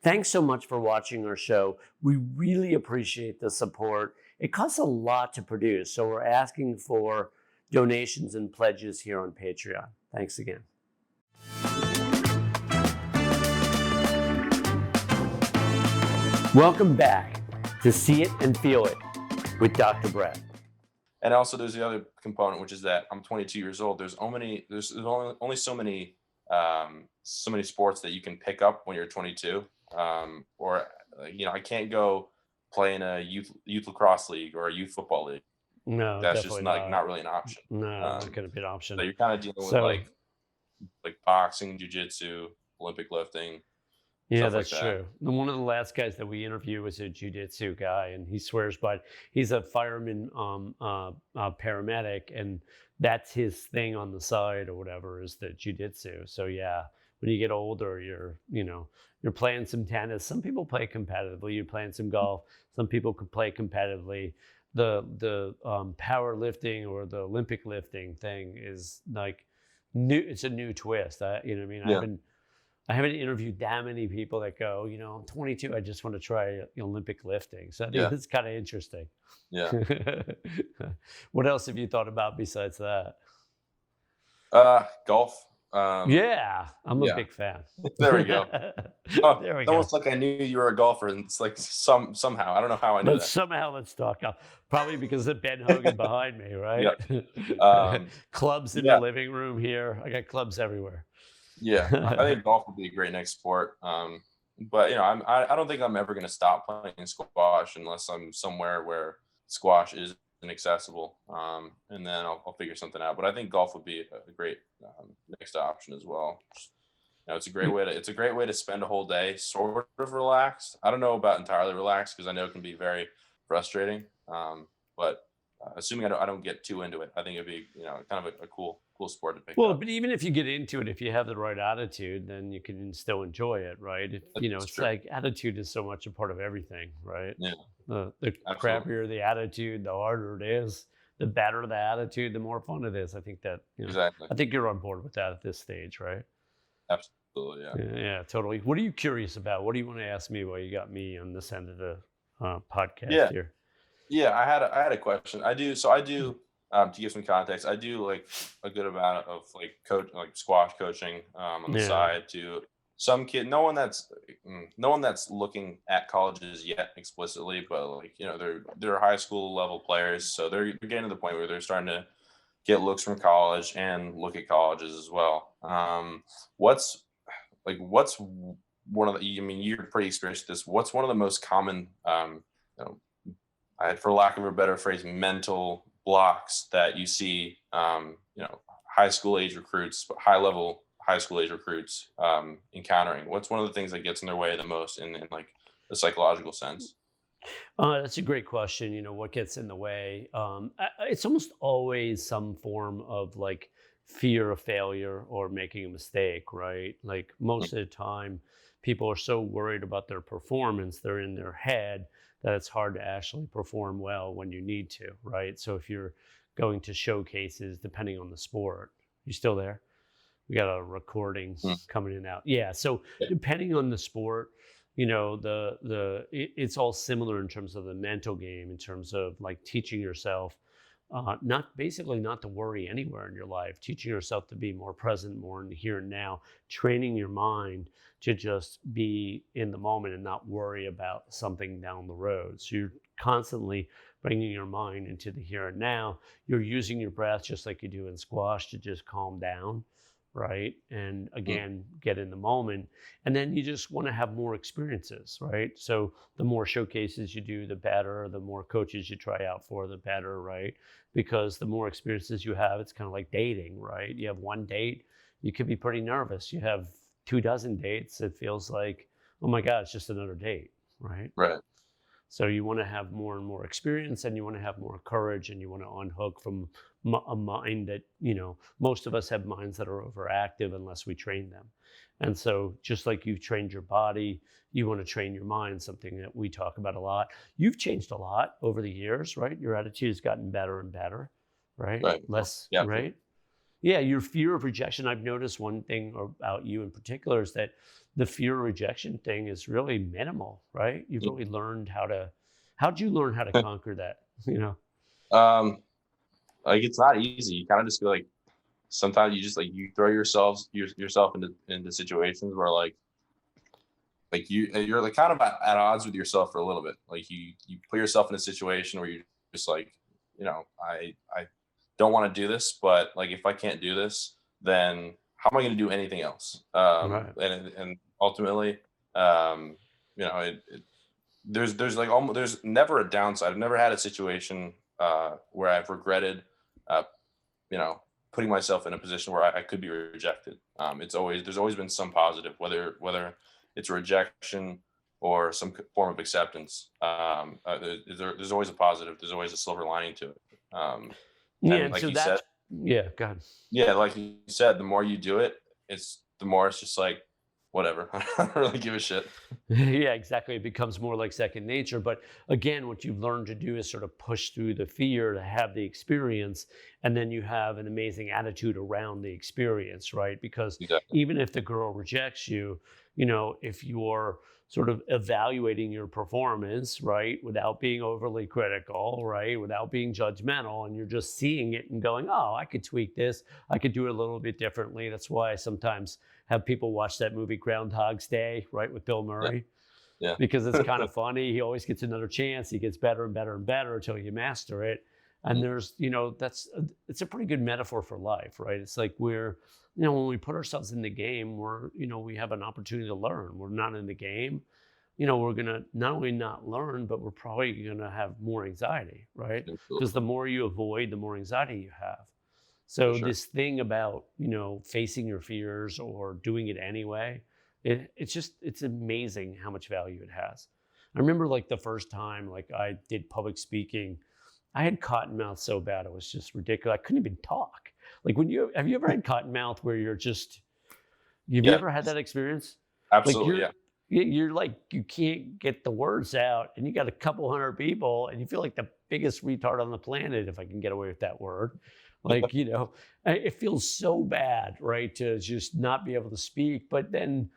Thanks so much for watching our show. We really appreciate the support. It costs a lot to produce, so we're asking for donations and pledges here on Patreon. Thanks again. Welcome back to See It and Feel It with Dr. Brett. And also, there's the other component, which is that I'm 22 years old. There's only so many sports that you can pick up when you're 22. I can't go play in a youth lacrosse league or a youth football league. No, That's just definitely not really an option. No, not going to be an option. So you're kind of dealing with like boxing, jiu-jitsu, Olympic lifting. Yeah, that's true. One of the last guys that we interviewed was a jiu-jitsu guy, and he swears by it. He's a fireman paramedic, and that's his thing on the side or whatever is the jiu-jitsu. So yeah, when you get older, you're playing some tennis. Some people play competitively. You're playing some golf. Some people can play competitively. The powerlifting or the Olympic lifting thing is like new. It's a new twist. I haven't interviewed that many people that go, I'm 22. I just want to try Olympic lifting. So I think it's kind of interesting. Yeah. What else have you thought about besides that? Golf. Yeah, I'm a big fan. There we go. There we go. Almost like I knew you were a golfer, and it's like somehow I don't know how I knew that. Somehow let's talk. Probably because of Ben Hogan behind me, right? Yeah. Clubs in the living room here. I got clubs everywhere. Yeah, I think golf would be a great next sport. But I don't think I'm ever going to stop playing squash unless I'm somewhere where squash is inaccessible. And then I'll figure something out. But I think golf would be a great next option as well. It's a great way to spend a whole day sort of relaxed. I don't know about entirely relaxed because I know it can be very frustrating. But assuming I don't get too into it, I think it'd be kind of a cool sport to pick up. Well, but even if you get into it, if you have the right attitude, then you can still enjoy it, right? It's true. Like attitude is so much a part of everything, right? Yeah. The crappier the attitude, the harder it is. The better the attitude, the more fun it is. I think that exactly. I think you're on board with that at this stage, right? Absolutely, yeah. Yeah, totally. What are you curious about? What do you want to ask me while you got me on this end of the podcast here? Yeah, I had a question. I do to give some context, I do like a good amount of like squash coaching on the side to some kid. No one that's looking at colleges yet explicitly, but they're high school level players, so they're getting to the point where they're starting to get looks from college and look at colleges as well. What's one of the? You're pretty experienced at this. What's one of the most common, for lack of a better phrase, mental blocks that you see, high school age recruits, high level high school age recruits encountering? What's one of the things that gets in their way the most in like the psychological sense? That's a great question. What gets in the way? It's almost always some form of like fear of failure or making a mistake, right? Like most of the time, people are so worried about their performance, they're in their head that it's hard to actually perform well when you need to, right? So if you're going to showcases, depending on the sport, you still there? We got a recording coming in and out. Yeah. So depending on the sport, it's all similar in terms of the mental game, in terms of like teaching yourself, not to worry anywhere in your life, teaching yourself to be more present, more in the here and now, training your mind to just be in the moment and not worry about something down the road. So you're constantly bringing your mind into the here and now. You're using your breath just like you do in squash to just calm down, right? And again, get in the moment. And then you just want to have more experiences, right? So the more showcases you do, the better. The more coaches you try out for, the better, right? Because the more experiences you have, it's kind of like dating, right? You have one date, you could be pretty nervous. You have 24 dates, it feels like, oh my God, it's just another date, right? Right. So you want to have more and more experience, and you want to have more courage, and you want to unhook from a mind that, most of us have minds that are overactive unless we train them. And so just like you've trained your body, you want to train your mind, something that we talk about a lot. You've changed a lot over the years, right? Your attitude has gotten better and better, right? Right? Yeah, your fear of rejection. I've noticed one thing about you in particular is that the fear of rejection thing is really minimal, right? You've really learned how'd you learn how to conquer that? You know? Um, like it's not easy. You kind of just feel like sometimes you just like you throw yourself into situations where you're like kind of at odds with yourself for a little bit. Like you put yourself in a situation where you're just like, I don't want to do this, but like if I can't do this, then how am I going to do anything else? Right. And ultimately, um, there's like almost there's never a downside. I've never had a situation where I've regretted, uh, you know, putting myself in a position where I could be rejected. There's always been some positive, whether it's rejection or some form of acceptance. There's always a positive. There's always a silver lining to it. Yeah, And and like so you said, that's yeah, go ahead. yeah, like you said, the more you do it, the more it's just like whatever. I don't really give a shit. Yeah, exactly. It becomes more like second nature. But again, what you've learned to do is sort of push through the fear to have the experience. And then you have an amazing attitude around the experience, right? Because Exactly. even if the girl rejects you, if you're sort of evaluating your performance, right, without being overly critical, right, without being judgmental, and you're just seeing it and going, oh, I could tweak this, I could do it a little bit differently. That's why I sometimes have people watch that movie Groundhog's Day, right, with Bill Yeah. Murray, Yeah. because it's kind of funny. He always gets another chance. He gets better and better and better until you master it. And it's a pretty good metaphor for life, right? It's like when we put ourselves in the game, we have an opportunity to learn. We're not in the game, we're gonna not only not learn, but we're probably gonna have more anxiety, right? Because Absolutely. the more you avoid, the more anxiety you have. For So sure. this thing about, facing your fears or doing it anyway, it's amazing how much value it has. I remember like the first time like I did public speaking, I had cotton mouth so bad it was just ridiculous. I couldn't even talk. Like have you ever had cotton mouth where have you Yeah. ever had that experience? Like Absolutely. Yeah. you're like you can't get the words out and you got a couple hundred people and you feel like the biggest retard on the planet, if I can get away with that word. Like, it feels so bad, right, to just not be able to speak. But then,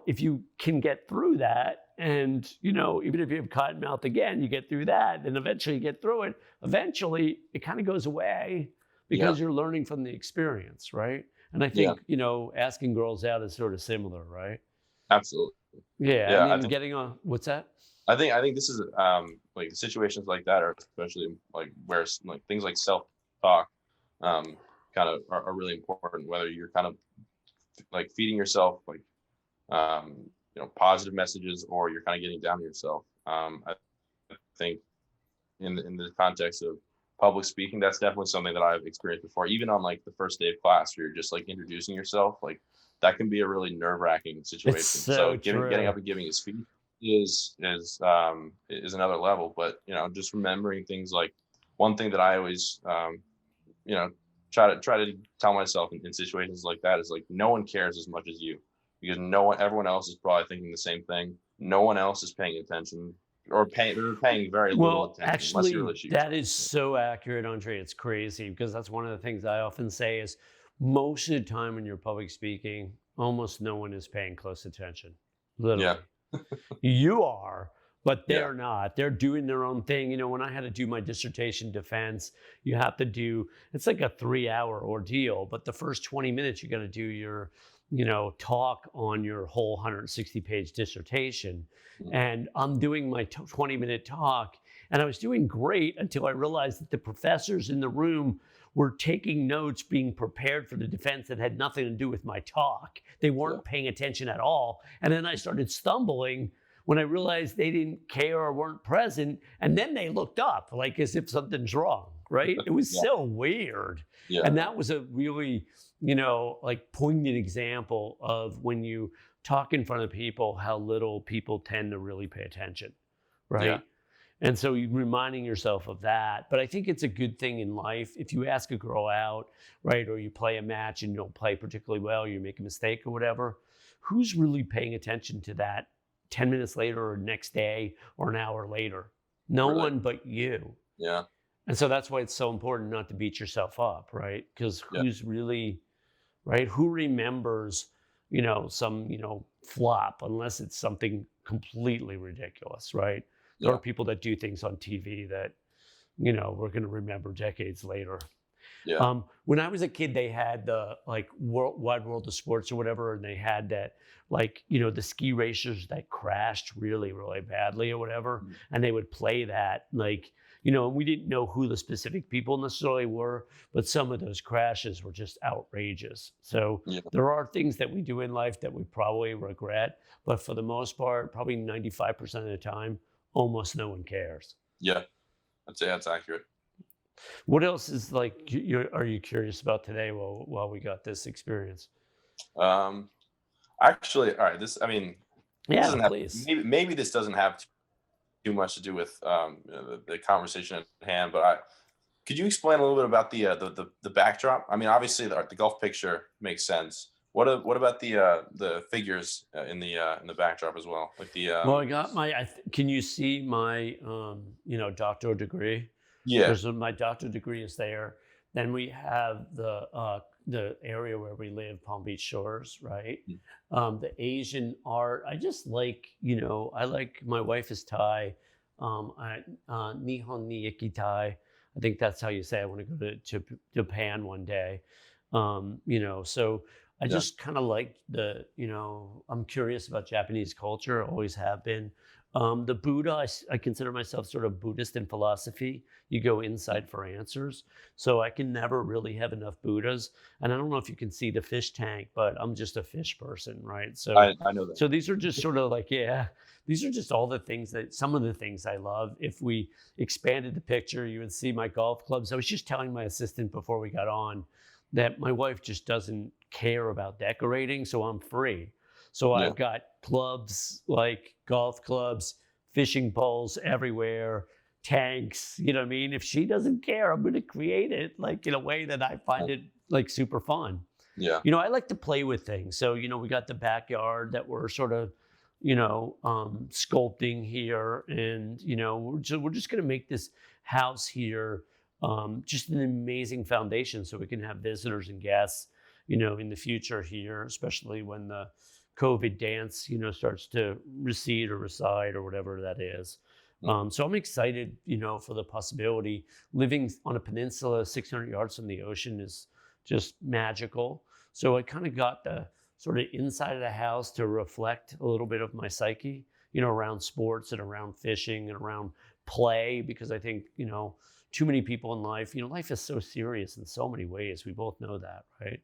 if you can get through that and, even if you have cotton mouth again, you get through that and eventually you get through it. Eventually it kind of goes away Yeah. because you're learning from the experience, right? And I Yeah. think, asking girls out is sort of similar, right? Absolutely. Yeah, and Yeah. then getting on what's that? I think this is like situations like that are especially like where like things like self talk kind of are really important. Whether you're kind of like feeding yourself like positive messages or you're kind of getting down on yourself. I think in the context of public speaking, that's definitely something that I've experienced before. Even on like the first day of class, where you're just like introducing yourself, like that can be a really nerve-wracking It's situation. So so getting true. up and giving a speech is another level. But just remembering things like one thing that I always you know try to tell myself in situations like that is like no one cares as much as you, because everyone else is probably thinking the same thing. No one else is paying attention, or they're paying very little Well, attention unless you actually, really shoot that yourself. is so accurate, Andre. It's crazy because that's one of the things I often say is most of the time when you're public speaking, almost no one is paying close attention. Yeah. Literally. You are, but Yeah. they're not. They're doing their own thing. When I had to do my dissertation defense, you have to it's like a 3-hour ordeal, but the first 20 minutes, you got to do your, talk on your whole 160-page dissertation. Mhm. And I'm doing my 20-minute talk, and I was doing great until I realized that the professors in the room were taking notes, being prepared for the defense that had nothing to do with my talk. They Yeah. weren't paying attention at all. And then I started stumbling when I realized they didn't care or weren't present. And then they looked up like as if something's wrong, right? It was Yeah. so weird. Yeah. And that was a really, like poignant example of when you talk in front of people, how little people tend to really pay attention, Yeah. right? And so you reminding yourself of that. But I think it's a good thing in life. If you ask a girl out, right, or you play a match and you don't play particularly well, you make a mistake or whatever, who's really paying attention to that 10 minutes later or next day or an hour later? No Really. one but you. Yeah. And so that's why it's so important not to beat yourself up, right? Because Yeah. who's really, right? Who remembers, some, flop unless it's something completely ridiculous, right? There Yeah. are people that do things on TV that, we're going to remember decades later. Yeah. When I was a kid, they had the like Wide World of Sports or whatever, and they had that like the ski racers that crashed really really badly or whatever, Mhm. and they would play that like and we didn't know who the specific people necessarily were, but some of those crashes were just outrageous. So Yeah. there are things that we do in life that we probably regret, but for the most part, probably 95% of the time, almost no one cares. Yeah. I'd say that's accurate. What else is like are you curious about today while we got this experience? Um, Actually, all right. This Yeah, doesn't have please. maybe this doesn't have too much to do with the conversation at hand, but could you explain a little bit about the backdrop? I mean, obviously the golf picture makes sense. What about the figures in the backdrop as well? Like the Well, I got can you see my doctoral degree? yeah. My doctoral degree is there. Then we have the area where we live, Palm Beach Shores, right? Mm. The Asian art. I just like, I like, my wife is Thai. Nihon ni Iki Thai. I think that's how you say I want to go to Japan one day. So I Yeah. just kind of like I'm curious about Japanese culture, always have been. The Buddha, I consider myself sort of Buddhist in philosophy. You go inside for answers. So I can never really have enough Buddhas. And I don't know if you can see the fish tank, but I'm just a fish person, right? I know that. So these are just sort of like, yeah, these are just all the things some of the things I love. If we expanded the picture, you would see my golf clubs. I was just telling my assistant before we got on that my wife just doesn't care about decorating, so I'm free. So Yeah. I've got clubs, like golf clubs, fishing poles everywhere, tanks, you know what I mean? If she doesn't care, I'm going to create it like in a way that I find it like super fun. Yeah. I like to play with things. So, we got the backyard that we're sort of, sculpting here. And, we're just going to make this house here just an amazing foundation so we can have visitors and guests, in the future here, especially when the COVID dance, starts to recede or reside or whatever that is. So I'm excited, for the possibility. Living on a peninsula 600 yards from the ocean is just magical. So I kind of got the sort of inside of the house to reflect a little bit of my psyche, around sports and around fishing and around play, because I think, too many people in life, life is so serious in so many ways. We both know that, right?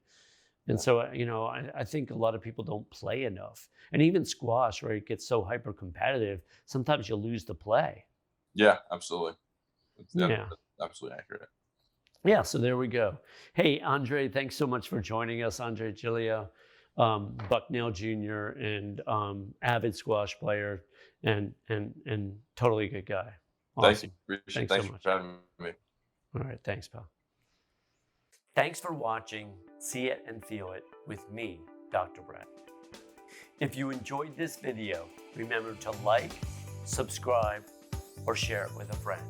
And so, I think a lot of people don't play enough. And even squash, where it gets so hyper competitive, sometimes you lose the play. Yeah. Absolutely. Yeah. That's absolutely accurate. Yeah. So there we go. Hey, Andre, thanks so much for joining us. Andre Giglio, Bucknell Jr. and avid squash player and totally good guy. Awesome. Thanks so much. for having me. All right. Thanks, pal. Thanks for watching See It and Feel It with me, Dr. Brett. If you enjoyed this video, remember to like, subscribe, or share it with a friend.